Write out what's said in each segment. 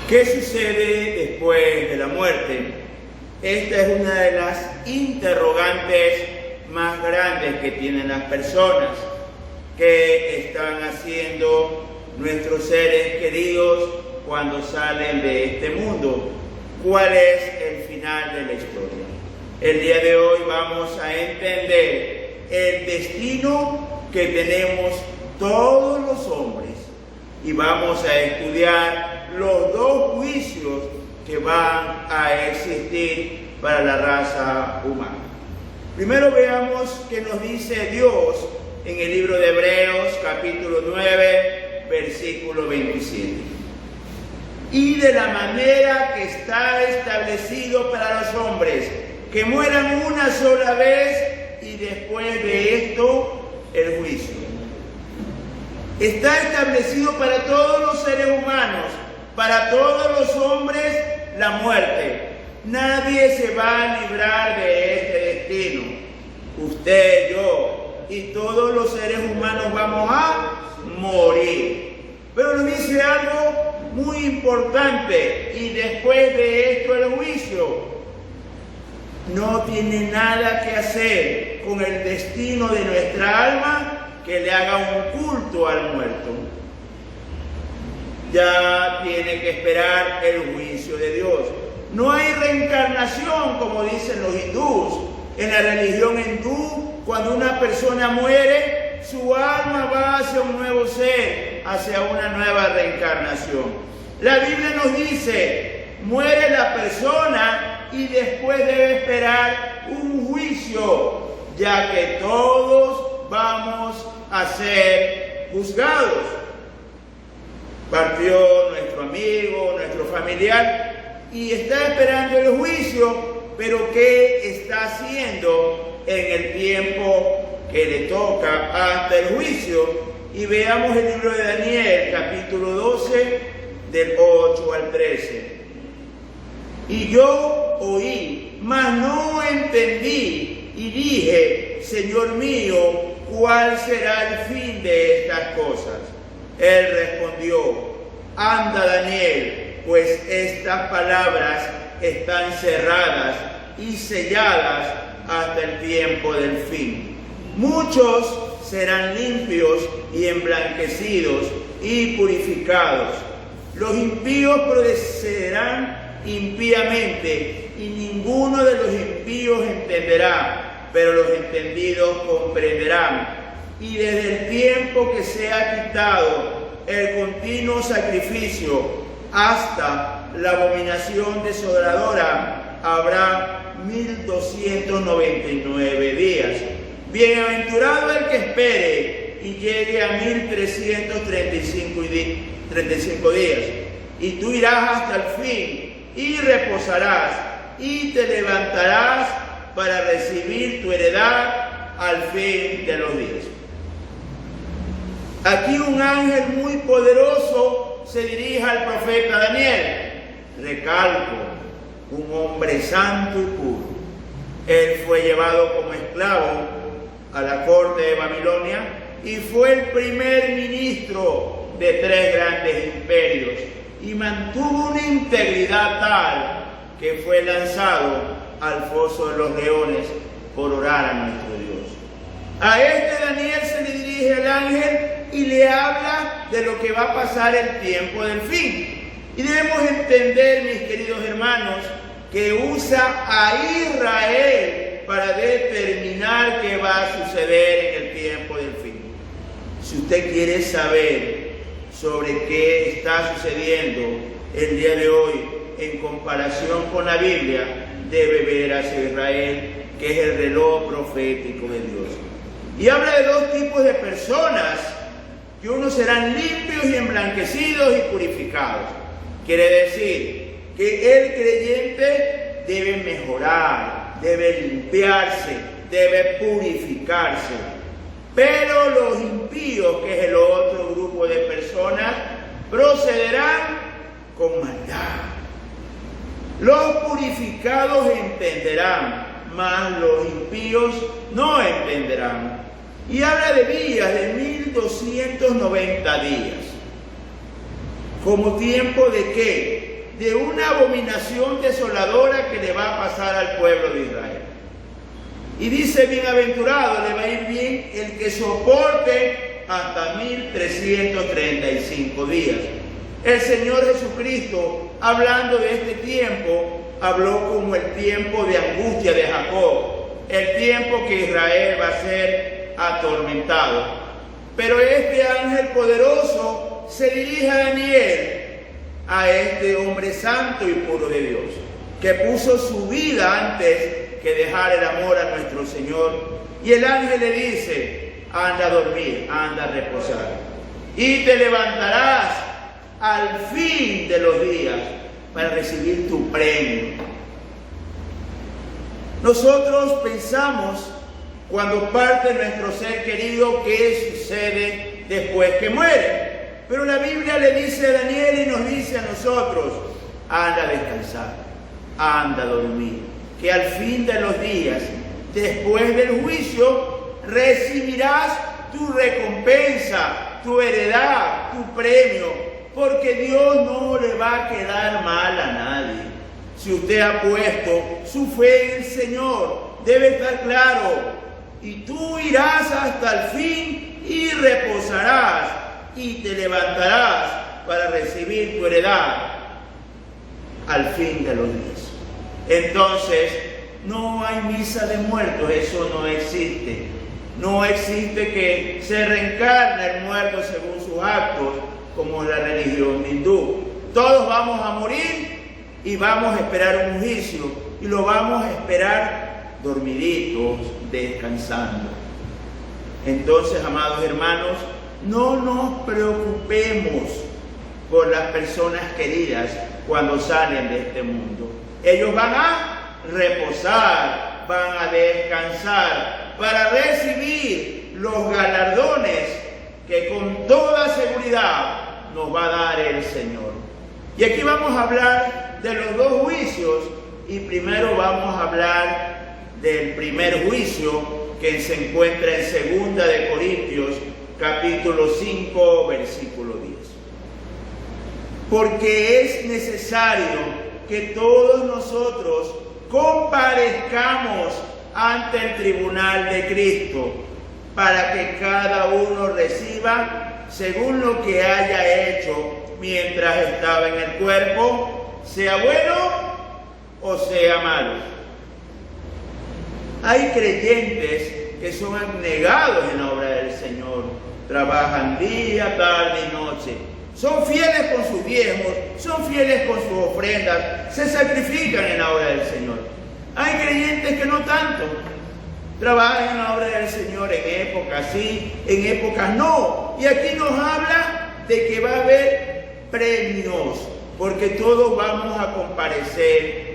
¿Qué sucede después de la muerte? Esta es una de las interrogantes más grandes que tienen las personas. ¿Qué están haciendo nuestros seres queridos cuando salen de este mundo? ¿Cuál es el final de la historia? El día de hoy vamos a entender el destino que tenemos todos los hombres y vamos a estudiar los dos juicios que van a existir para la raza humana. Primero veamos qué nos dice Dios en el libro de Hebreos, capítulo 9, versículo 27. Y de la manera que está establecido para los hombres, que mueran una sola vez y después de esto el juicio. Está establecido para todos los seres humanos, para todos los hombres, la muerte. Nadie se va a librar de este destino. Usted, yo y todos los seres humanos vamos a morir. Pero nos dice algo muy importante, y después de esto el juicio. No tiene nada que hacer con el destino de nuestra alma que le haga un culto al muerto. Ya tiene que esperar el juicio de Dios. No hay reencarnación, como dicen los hindúes. En la religión hindú, cuando una persona muere, su alma va hacia un nuevo ser, hacia una nueva reencarnación. La Biblia nos dice, muere la persona y después debe esperar un juicio, ya que todos vamos a ser juzgados. Partió nuestro amigo, nuestro familiar, y está esperando el juicio, pero ¿qué está haciendo en el tiempo que le toca hasta el juicio? Y veamos el libro de Daniel, capítulo 12, del 8 al 13. Y yo oí, mas no entendí, y dije, Señor mío, ¿cuál será el fin de estas cosas? Él respondió, anda Daniel, pues estas palabras están cerradas y selladas hasta el tiempo del fin. Muchos serán limpios y emblanquecidos y purificados. Los impíos procederán impíamente y ninguno de los impíos entenderá, pero los entendidos comprenderán. Y desde el tiempo que se ha quitado el continuo sacrificio hasta la abominación desoladora habrá 1299 días. Bienaventurado el que espere y llegue a 1335 días. Y tú irás hasta el fin y reposarás y te levantarás para recibir tu heredad al fin de los días. Aquí un ángel muy poderoso se dirige al profeta Daniel. Recalco, un hombre santo y puro. Él fue llevado como esclavo a la corte de Babilonia y fue el primer ministro de 3 grandes imperios y mantuvo una integridad tal que fue lanzado al foso de los leones por orar a nuestro Dios. A este Daniel se le dirige el ángel y le habla de lo que va a pasar el tiempo del fin. Y debemos entender, mis queridos hermanos, que usa a Israel para determinar qué va a suceder en el tiempo del fin. Si usted quiere saber sobre qué está sucediendo el día de hoy en comparación con la Biblia, debe ver hacia Israel, que es el reloj profético de Dios. Y habla de 2 tipos de personas, que unos serán limpios y emblanquecidos y purificados. Quiere decir que el creyente debe mejorar, debe limpiarse, debe purificarse. Pero los impíos, que es el otro grupo de personas, procederán con maldad. Los purificados entenderán, mas los impíos no entenderán. Y habla de días, de 1290 días. ¿Como tiempo de qué? de una abominación desoladora que le va a pasar al pueblo de Israel. Y dice, bienaventurado, le va a ir bien el que soporte hasta 1335 días. El Señor Jesucristo, hablando de este tiempo, habló como el tiempo de angustia de Jacob, el tiempo que Israel va a ser atormentado. Pero este ángel poderoso se dirige a Daniel, a este hombre santo y puro de Dios, que puso su vida antes que dejar el amor a nuestro Señor. Y el ángel le dice, anda a dormir, anda a reposar, y te levantarás al fin de los días para recibir tu premio. Nosotros pensamos, cuando parte nuestro ser querido, qué sucede después que muere. Pero la Biblia le dice a Daniel y nos dice a nosotros, anda a descansar, anda a dormir, que al fin de los días, después del juicio, recibirás tu recompensa, tu heredad, tu premio, porque Dios no le va a quedar mal a nadie. Si usted ha puesto su fe en el Señor, debe estar claro, y tú irás hasta el fin y reposarás y te levantarás para recibir tu heredad al fin de los días. Entonces, no hay misa de muertos, eso no existe. No existe que se reencarne el muerto según sus actos, como la religión hindú. Todos vamos a morir y vamos a esperar un juicio, y lo vamos a esperar dormiditos, descansando. Entonces, amados hermanos, no nos preocupemos por las personas queridas cuando salen de este mundo. Ellos van a reposar, van a descansar para recibir los galardones que con toda seguridad nos va a dar el Señor. Y aquí vamos a hablar de los dos juicios, y primero vamos a hablar del primer juicio que se encuentra en 2 de Corintios capítulo 5 versículo 10. Porque es necesario que todos nosotros comparezcamos ante el tribunal de Cristo, para que cada uno reciba según lo que haya hecho mientras estaba en el cuerpo, sea bueno o sea malo. Hay creyentes que son abnegados en la obra del Señor, trabajan día, tarde y noche, son fieles con sus diezmos, son fieles con sus ofrendas, se sacrifican en la obra del Señor. Hay creyentes que no tanto, trabajan en la obra del Señor en épocas sí, en épocas no. Y aquí nos habla de que va a haber premios, porque todos vamos a comparecer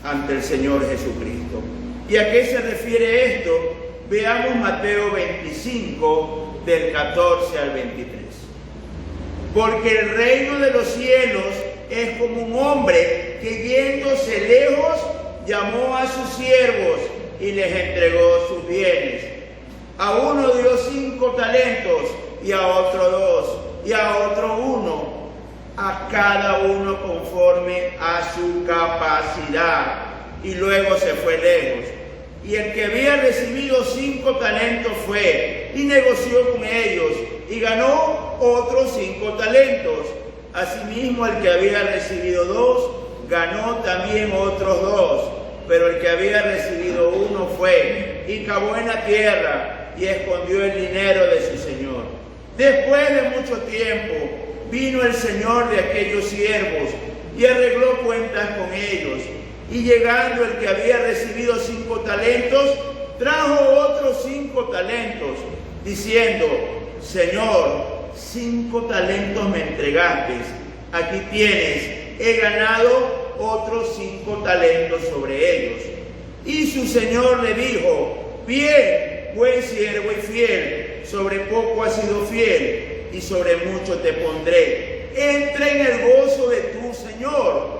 ante el Señor Jesucristo. ¿Y a qué se refiere esto? Veamos Mateo 25, del 14 al 23. Porque el reino de los cielos es como un hombre que yéndose lejos llamó a sus siervos y les entregó sus bienes. A uno dio 5 talentos, y a otro 2, y a otro 1, a cada uno conforme a su capacidad. Y luego se fue lejos. Y el que había recibido 5 talentos fue y negoció con ellos y ganó otros 5 talentos. Asimismo, el que había recibido 2 ganó también otros 2. Pero el que había recibido 1 fue y cavó en la tierra y escondió el dinero de su señor. Después de mucho tiempo vino el señor de aquellos siervos y arregló cuentas con ellos. Y llegando el que había recibido 5 talentos, trajo otros 5 talentos, diciendo: Señor, 5 talentos me entregaste, aquí tienes, he ganado otros 5 talentos sobre ellos. Y su señor le dijo: bien, buen siervo y fiel, sobre poco has sido fiel, y sobre mucho te pondré. Entra en el gozo de tu señor.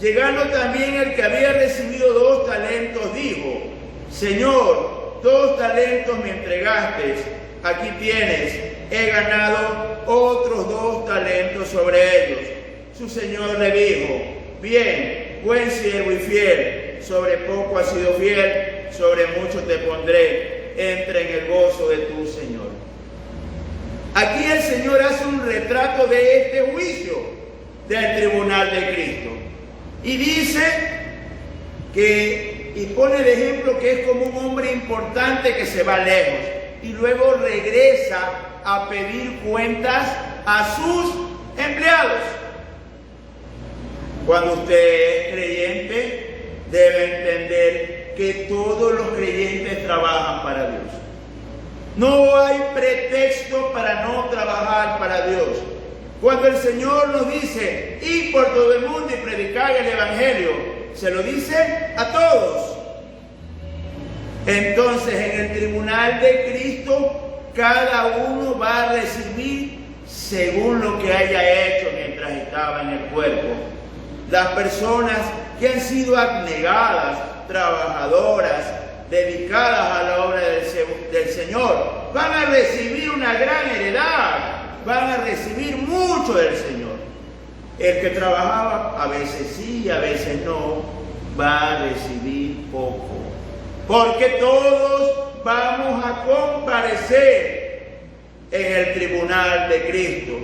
Llegando también el que había recibido 2 talentos, dijo: Señor, 2 talentos me entregaste, aquí tienes, he ganado otros 2 talentos sobre ellos. Su señor le dijo: bien, buen siervo y fiel, sobre poco has sido fiel, sobre mucho te pondré, entra en el gozo de tu Señor. Aquí el Señor hace un retrato de este juicio del tribunal de Cristo. Y dice que, y pone de ejemplo que es como un hombre importante que se va lejos y luego regresa a pedir cuentas a sus empleados. Cuando usted es creyente, debe entender que todos los creyentes trabajan para Dios. No hay pretexto para no trabajar para Dios. Cuando el Señor nos dice, id por todo el mundo y predicad el Evangelio, se lo dice a todos. Entonces, en el tribunal de Cristo, cada uno va a recibir según lo que haya hecho mientras estaba en el cuerpo. Las personas que han sido abnegadas, trabajadoras, dedicadas a la obra del Señor, van a recibir una gran heredad, van a recibir mucho del Señor. El que trabajaba, a veces sí, a veces no, va a recibir poco. Porque todos vamos a comparecer en el tribunal de Cristo.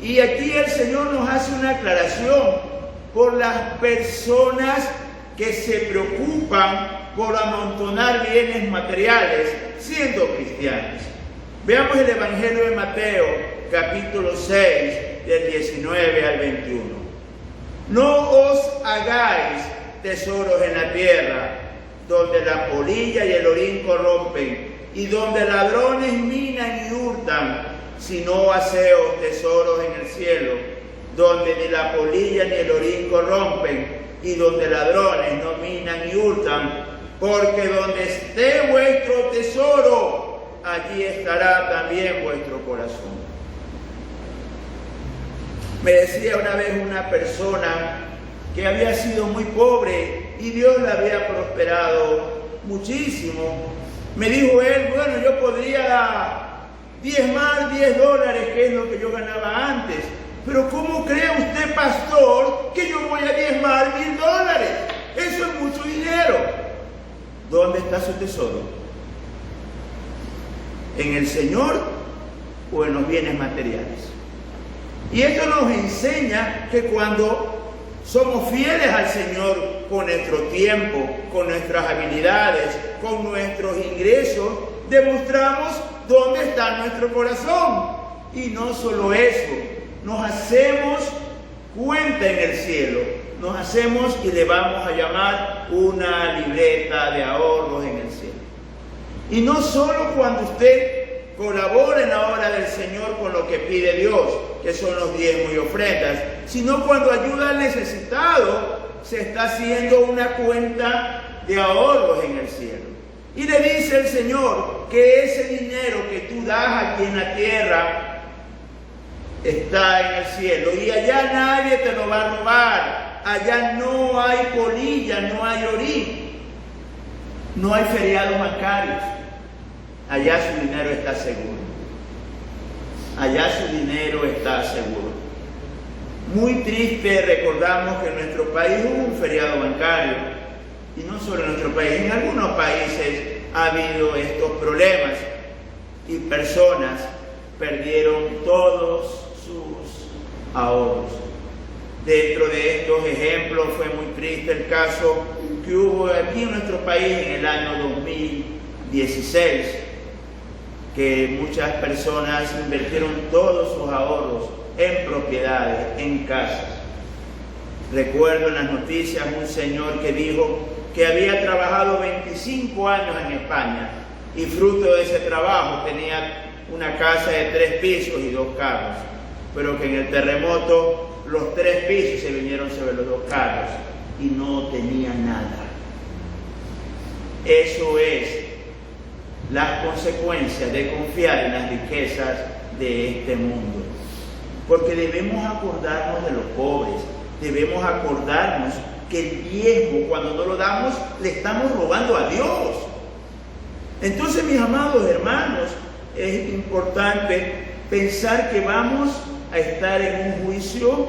Y aquí el Señor nos hace una aclaración por las personas que se preocupan por amontonar bienes materiales siendo cristianos. Veamos el Evangelio de Mateo, capítulo 6, del 19 al 21. No os hagáis tesoros en la tierra, donde la polilla y el orín corrompen, y donde ladrones minan y hurtan, sino haceos tesoros en el cielo, donde ni la polilla ni el orín corrompen, y donde ladrones no minan y hurtan, porque donde esté vuestro tesoro, allí estará también vuestro corazón. Me decía una vez una persona que había sido muy pobre y Dios la había prosperado muchísimo. Me dijo él, bueno, yo podría diezmar $10, que es lo que yo ganaba antes. Pero ¿cómo cree usted, pastor, que yo voy a diezmar $1000? Eso es mucho dinero. ¿Dónde está su tesoro? ¿En el Señor o en los bienes materiales? Y esto nos enseña que cuando somos fieles al Señor con nuestro tiempo, con nuestras habilidades, con nuestros ingresos, demostramos dónde está nuestro corazón. Y no solo eso, nos hacemos cuenta en el cielo, nos hacemos y le vamos a llamar una libreta de ahorros en el cielo. Y no solo cuando usted colabora en la obra del Señor con lo que pide Dios, que son los diezmos y ofrendas, sino cuando ayuda al necesitado, se está haciendo una cuenta de ahorros en el cielo. Y le dice el Señor que ese dinero que tú das aquí en la tierra está en el cielo, y allá nadie te lo va a robar. Allá no hay polilla, no hay orín, no hay feriados bancarios. Allá su dinero está seguro. Allá su dinero está seguro. Muy triste, recordamos que en nuestro país hubo un feriado bancario, y no solo en nuestro país, en algunos países ha habido estos problemas y personas perdieron todos sus ahorros. Dentro de estos ejemplos fue muy triste el caso que hubo aquí en nuestro país en el año 2016, que muchas personas invirtieron todos sus ahorros en propiedades, en casas. Recuerdo en las noticias un señor que dijo que había trabajado 25 años en España y fruto de ese trabajo tenía una casa de 3 pisos y 2 carros, pero que en el terremoto los 3 pisos se vinieron sobre los 2 carros y no tenía nada. Eso es las consecuencias de confiar en las riquezas de este mundo. Porque debemos acordarnos de los pobres, debemos acordarnos que el diezmo, cuando no lo damos, le estamos robando a Dios. Entonces, mis amados hermanos, es importante pensar que vamos a estar en un juicio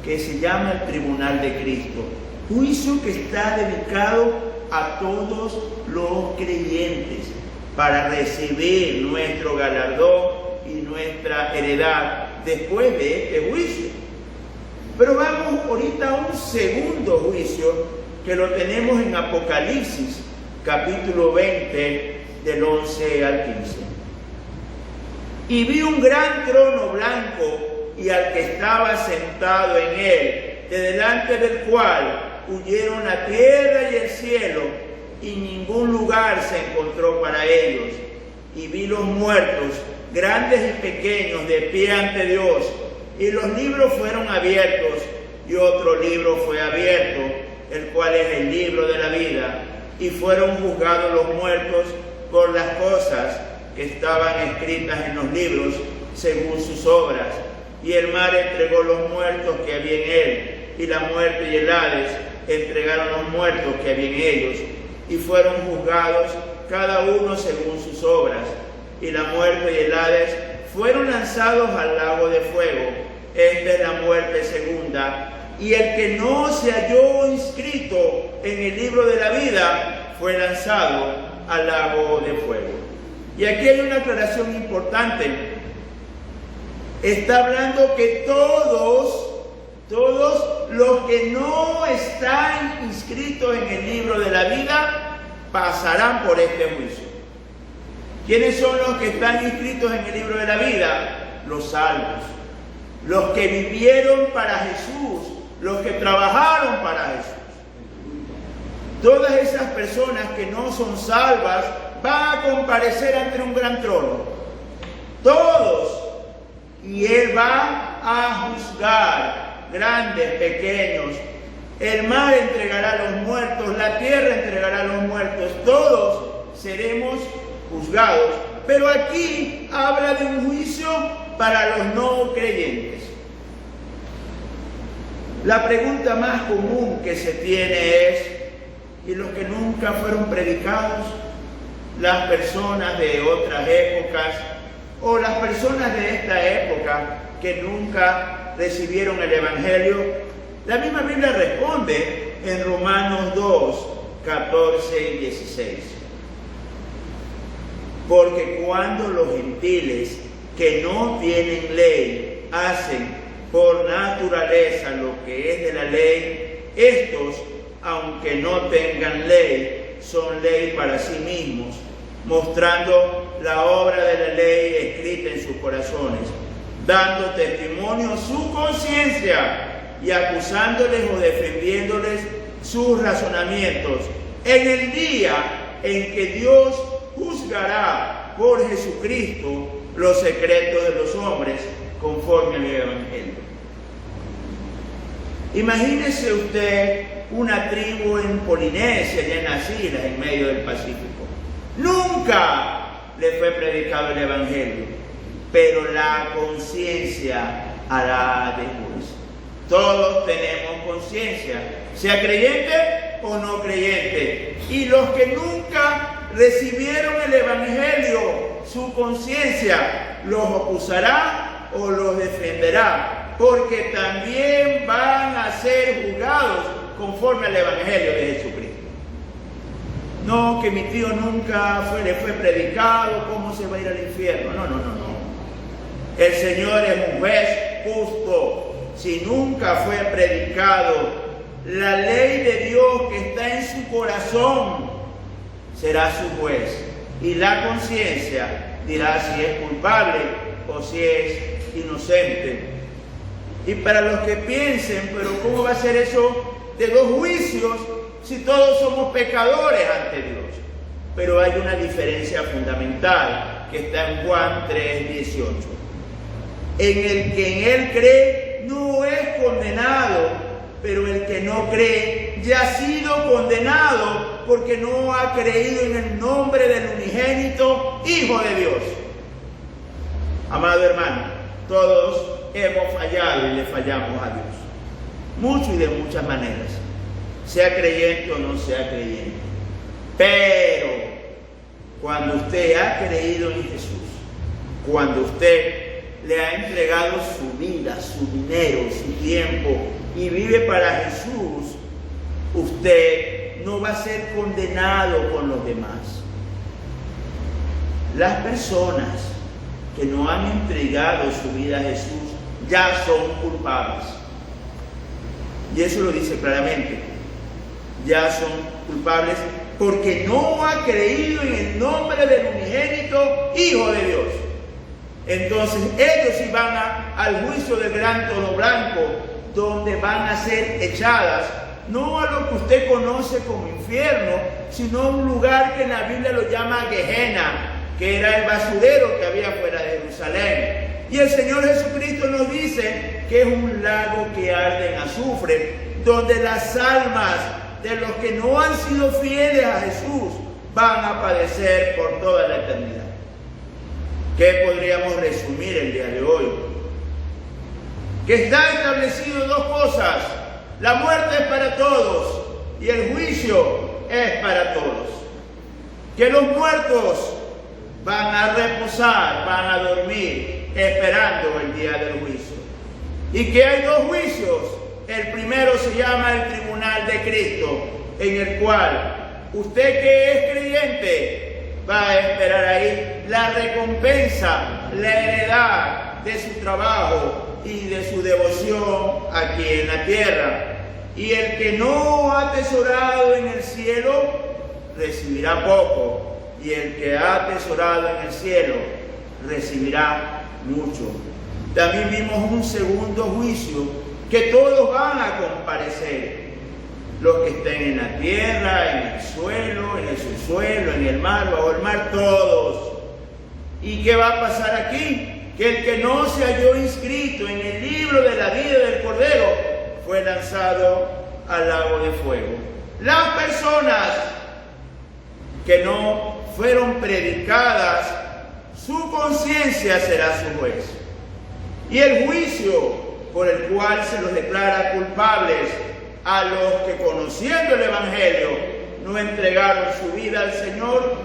que se llama el Tribunal de Cristo. Juicio que está dedicado a todos los creyentes para recibir nuestro galardón y nuestra heredad después de este juicio. Pero vamos ahorita a un segundo juicio que lo tenemos en Apocalipsis, capítulo 20, del 11 al 15. Y vi un gran trono blanco y al que estaba sentado en él, de delante del cual huyeron la tierra y el cielo, y ningún lugar se encontró para ellos. Y vi los muertos, grandes y pequeños, de pie ante Dios, y los libros fueron abiertos, y otro libro fue abierto, el cual es el libro de la vida, y fueron juzgados los muertos por las cosas que estaban escritas en los libros, según sus obras. Y el mar entregó los muertos que había en él, y la muerte y el Hades entregaron los muertos que había en ellos, y fueron juzgados cada uno según sus obras. Y la muerte y el Hades fueron lanzados al lago de fuego. Esta es la muerte segunda. Y el que no se halló inscrito en el libro de la vida fue lanzado al lago de fuego. Y aquí hay una aclaración importante. Está hablando que todos los que no están inscritos en el libro de la vida pasarán por este juicio. ¿Quiénes son los que están inscritos en el libro de la vida? Los salvos, los que vivieron para Jesús, los que trabajaron para Jesús. Todas esas personas que no son salvas van a comparecer ante un gran trono. Todos. Y Él va a juzgar grandes, pequeños. El mar entregará a los muertos, la tierra entregará a los muertos. Todos seremos juzgados. Pero aquí habla de un juicio para los no creyentes. La pregunta más común que se tiene es: ¿y los que nunca fueron predicados? Las personas de otras épocas o las personas de esta época que nunca recibieron el Evangelio. La misma Biblia responde en Romanos 2, 14 y 16. Porque cuando los gentiles que no tienen ley hacen por naturaleza lo que es de la ley, estos, aunque no tengan ley, son ley para sí mismos, mostrando la obra de la ley escrita en sus corazones, dando testimonio su conciencia y acusándoles o defendiéndoles sus razonamientos en el día en que Dios juzgará por Jesucristo los secretos de los hombres conforme al Evangelio. Imagínese usted una tribu en Polinesia, ya en las islas, en medio del Pacífico. Nunca le fue predicado el Evangelio, pero la conciencia hará de juez. Todos tenemos conciencia, sea creyente o no creyente. Y los que nunca recibieron el Evangelio, su conciencia los acusará o los defenderá, porque también van a ser juzgados conforme al Evangelio de Jesucristo. No, que mi tío nunca le fue predicado, ¿cómo se va a ir al infierno? No. El Señor es un juez justo. Si nunca fue predicado la ley de Dios que está en su corazón, será su juez. Y la conciencia dirá si es culpable o si es inocente. Y para los que piensen, pero ¿cómo va a ser eso de dos juicios si todos somos pecadores ante Dios? Pero hay una diferencia fundamental que está en Juan 3:18. En el que en Él cree no es condenado, pero el que no cree ya ha sido condenado porque no ha creído en el nombre del unigénito Hijo de Dios. Amado hermano, todos hemos fallado y le fallamos a Dios. Mucho y de muchas maneras. Sea creyente o no sea creyente. Pero cuando usted ha creído en Jesús, cuando usted le ha entregado su vida, su dinero, su tiempo y vive para Jesús, usted no va a ser condenado con los demás. Las personas que no han entregado su vida a Jesús ya son culpables. Y eso lo dice claramente. Ya son culpables porque no ha creído en el nombre del unigénito Hijo de Dios. Entonces ellos sí van al juicio del gran trono blanco, donde van a ser echadas, no a lo que usted conoce como infierno, sino a un lugar que en la Biblia lo llama Gehenna, que era el basurero que había fuera de Jerusalén. Y el Señor Jesucristo nos dice que es un lago que arde en azufre, donde las almas de los que no han sido fieles a Jesús van a padecer por toda la eternidad. ¿Qué podríamos resumir el día de hoy? Que está establecido dos cosas: la muerte es para todos y el juicio es para todos. Que los muertos van a reposar, van a dormir, esperando el día del juicio. Y que hay dos juicios. El primero se llama el tribunal de Cristo, en el cual usted que es creyente va a esperar ahí la recompensa, la heredad de su trabajo y de su devoción aquí en la tierra. Y el que no ha atesorado en el cielo recibirá poco, y el que ha atesorado en el cielo recibirá mucho. También vimos un segundo juicio, que todos van a comparecer, los que estén en la tierra, en el suelo, en el subsuelo, en el mar, bajo el mar, todos. ¿Y qué va a pasar aquí? Que el que no se halló inscrito en el libro de la vida del Cordero fue lanzado al lago de fuego. Las personas que no fueron predicadas, su conciencia será su juez. Y el juicio por el cual se los declara culpables a los que, conociendo el Evangelio, no entregaron su vida al Señor,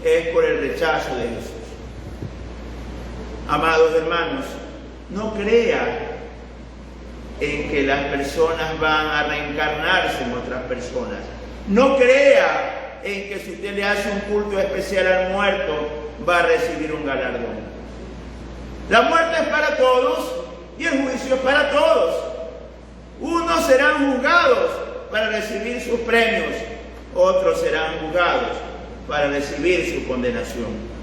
es por el rechazo de Jesús. Amados hermanos, no crea en que las personas van a reencarnarse en otras personas. No crea en que si usted le hace un culto especial al muerto, va a recibir un galardón. La muerte es para todos y el juicio es para todos. Unos serán juzgados para recibir sus premios, otros serán juzgados para recibir su condenación.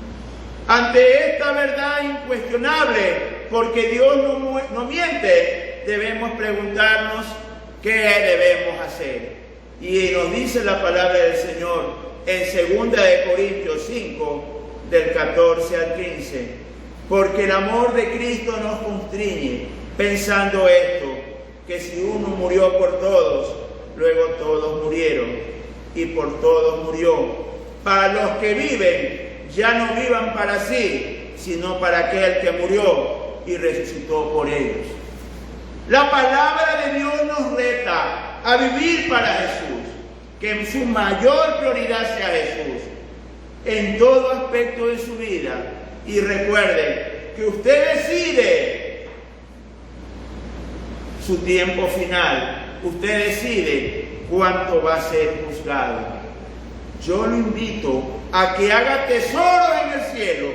Ante esta verdad incuestionable, porque Dios no miente, debemos preguntarnos qué debemos hacer. Y nos dice la palabra del Señor en 2 Corintios 5, del 14 al 15. Porque el amor de Cristo nos constriñe, pensando esto, que si uno murió por todos, luego todos murieron, y por todos murió. Para los que viven, ya no vivan para sí, sino para aquel que murió y resucitó por ellos. La palabra de Dios nos reta a vivir para Jesús, que su mayor prioridad sea Jesús, en todo aspecto de su vida. Y recuerden que usted decide su tiempo final. Usted decide cuánto va a ser juzgado. Yo lo invito a que haga tesoros en el cielo,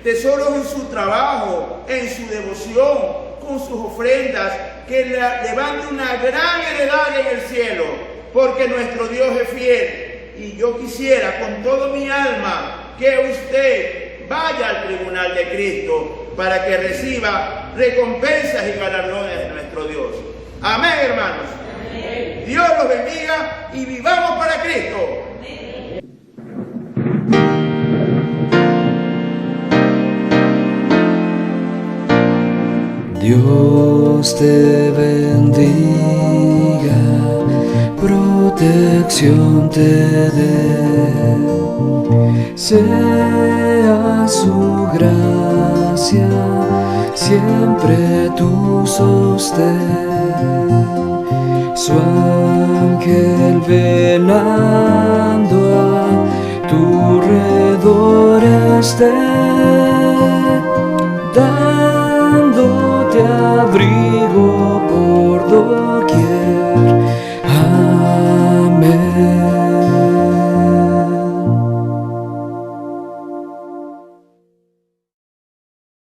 tesoros en su trabajo, en su devoción, con sus ofrendas, que levante una gran heredad en el cielo, porque nuestro Dios es fiel. Y yo quisiera con toda mi alma que usted vaya al tribunal de Cristo para que reciba recompensas y galardones de nuestro Dios. Amén, hermanos. Amén. Dios los bendiga y vivamos para Cristo. Dios te bendiga, protección te dé, sea su gracia siempre tu sostén, su ángel velando a tu redor esté, dando brillo